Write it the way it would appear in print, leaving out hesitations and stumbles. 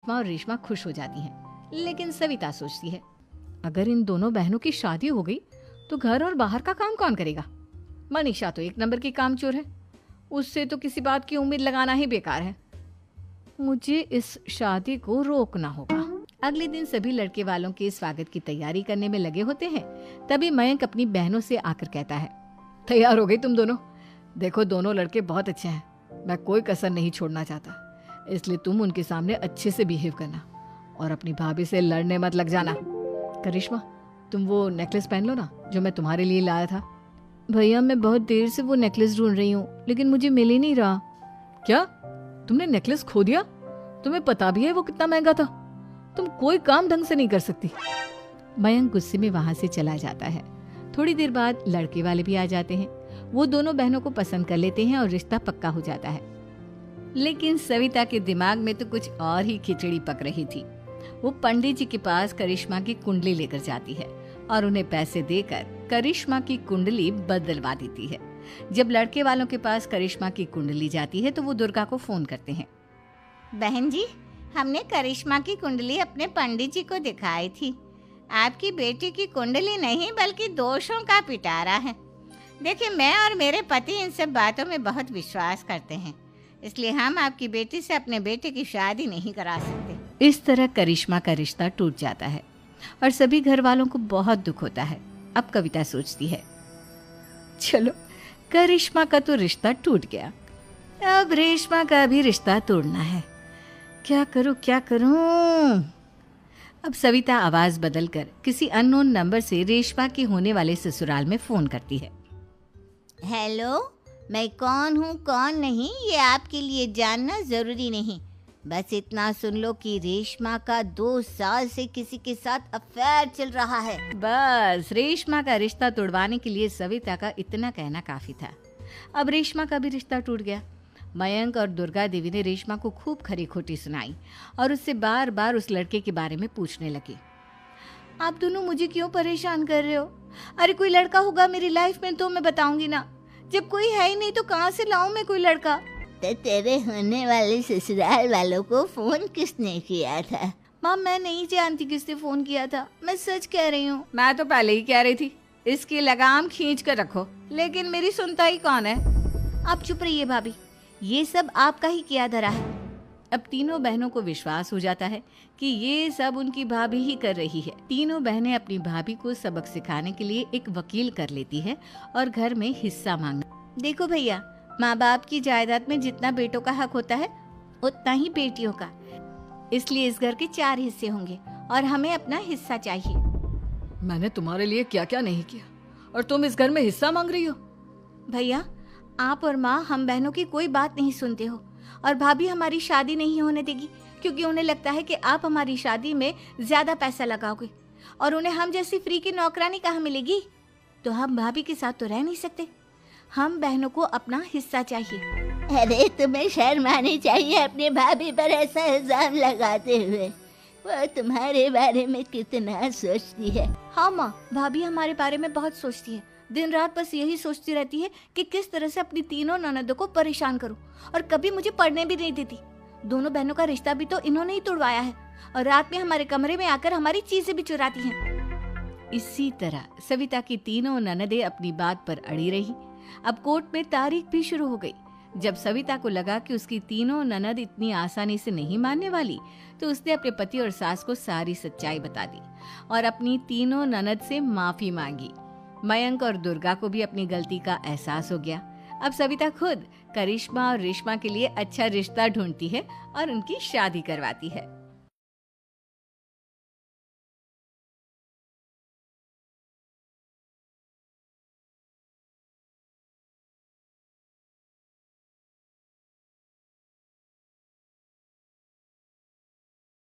और रेशमा खुश हो जाती हैं। लेकिन सविता सोचती है, अगर इन दोनों बहनों की शादी हो गई तो घर और बाहर का काम कौन करेगा? मनीषा तो एक नंबर की कामचोर है, उससे तो किसी बात की उम्मीद लगाना ही बेकार है। मुझे इस शादी को रोकना होगा। अगले दिन सभी लड़के वालों के स्वागत की तैयारी करने में लगे होते हैं। तभी मयंक अपनी बहनों से आकर कहता है, तैयार हो गई तुम दोनों? देखो दोनों लड़के बहुत अच्छे हैं, मैं कोई कसर नहीं छोड़ना चाहता, इसलिए तुम उनके सामने अच्छे से बिहेव करना और अपनी भाभी से लड़ने मत लग जाना। करिश्मा, तुम वो नेकलेस पहन लो ना जो मैं तुम्हारे लिए लाया था। भैया मैं बहुत देर से वो नेकलेस ढूंढ रही हूँ, लेकिन मुझे मिल ही नहीं रहा। क्या तुमने नेकलेस खो दिया? तुम्हें पता भी है वो कितना महंगा था? तुम कोई काम ढंग से नहीं कर सकती। मयंक गुस्से में वहां से चला जाता है। थोड़ी देर बाद लड़के वाले भी आ जाते हैं। वो दोनों बहनों को पसंद कर लेते हैं और रिश्ता पक्का हो जाता है। लेकिन सविता के दिमाग में तो कुछ और ही खिचड़ी पक रही थी। वो पंडित जी के पास करिश्मा की कुंडली लेकर जाती है और उन्हें पैसे देकर करिश्मा की कुंडली बदलवा देती है। जब लड़के वालों के पास करिश्मा की कुंडली जाती है तो वो दुर्गा को फोन करते हैं। बहन जी, हमने करिश्मा की कुंडली अपने पंडित जी को दिखाई थी। आपकी बेटी की कुंडली नहीं बल्कि दोषों का पिटारा है। देखिए, मैं और मेरे पति इन सब बातों में बहुत विश्वास करते हैं, इसलिए हम आपकी बेटी से अपने बेटे की शादी नहीं करा सकते। इस तरह करिश्मा का रिश्ता टूट जाता है और सभी घर वालों को बहुत दुख होता है। अब कविता सोचती है, चलो करिश्मा का तो रिश्ता टूट गया, अब रेशमा का भी रिश्ता तोड़ना है। क्या करूं? अब सविता आवाज बदलकर किसी अननोन नंबर से रेशमा के होने वाले ससुराल में फोन करती है। हेलो, मैं कौन हूँ कौन नहीं ये आपके लिए जानना जरूरी नहीं, बस इतना सुन लो कि रेशमा का 2 साल से किसी के साथ अफेयर चल रहा है। बस रेशमा का रिश्ता तोड़वाने के लिए सविता का इतना कहना काफी था। अब रेशमा का भी रिश्ता टूट गया। मयंक और दुर्गा देवी ने रेशमा को खूब खरी खोटी सुनाई और उससे बार बार उस लड़के के बारे में पूछने लगी। आप दोनों मुझे क्यों परेशान कर रहे हो? अरे कोई लड़का होगा मेरी लाइफ में तो मैं बताऊंगी ना, जब कोई है ही नहीं तो कहाँ से लाऊं मैं कोई लड़का? तो तेरे होने वाले ससुराल वालों को फोन किसने किया था? माँ मैं नहीं जानती किसने फोन किया था, मैं सच कह रही हूँ। मैं तो पहले ही कह रही थी इसकी लगाम खींच कर रखो, लेकिन मेरी सुनता ही कौन है। आप चुप रहिए भाभी, ये सब आपका ही किया धरा है। अब तीनों बहनों को विश्वास हो जाता है कि ये सब उनकी भाभी ही कर रही है। तीनों बहनें अपनी भाभी को सबक सिखाने के लिए एक वकील कर लेती है और घर में हिस्सा मांगना। देखो भैया, माँ बाप की जायदाद में जितना बेटों का हक होता है उतना ही बेटियों का, इसलिए इस घर के 4 हिस्से होंगे और हमें अपना हिस्सा चाहिए। मैंने तुम्हारे लिए क्या क्या नहीं किया और तुम इस घर में हिस्सा मांग रही हो? भैया, आप और माँ हम बहनों की कोई बात नहीं सुनते हो और भाभी हमारी शादी नहीं होने देगी क्योंकि उन्हें लगता है कि आप हमारी शादी में ज्यादा पैसा लगाओगे और उन्हें हम जैसी फ्री की नौकरानी कहाँ मिलेगी। तो हम भाभी के साथ तो रह नहीं सकते, हम बहनों को अपना हिस्सा चाहिए। अरे तुम्हें शर्म आनी चाहिए अपनी भाभी पर ऐसा इल्जाम लगाते हुए। वो तुम्हारे बारे में कितना सोचती है। हाँ माँ, भाभी हमारे बारे में बहुत सोचती है, दिन रात बस यही सोचती रहती है कि किस तरह से अपनी तीनों ननदों को परेशान करूं और कभी मुझे पढ़ने भी नहीं देती। दोनों बहनों का रिश्ता भी तो इन्होंने ही तोड़वाया है और रात में हमारे कमरे में आकर हमारी चीजें भी चुराती हैं। इसी तरह सविता की तीनों ननदें अपनी बात पर अड़ी रही। अब कोर्ट में तारीख भी शुरू हो गई। जब सविता को लगा कि उसकी तीनों ननद इतनी आसानी से नहीं मानने वाली, तो उसने अपने पति और सास को सारी सच्चाई बता दी और अपनी तीनों ननद से माफी मांगी। मयंक और दुर्गा को भी अपनी गलती का एहसास हो गया। अब सविता खुद करिश्मा और रेशमा के लिए अच्छा रिश्ता ढूंढती है और उनकी शादी करवाती है।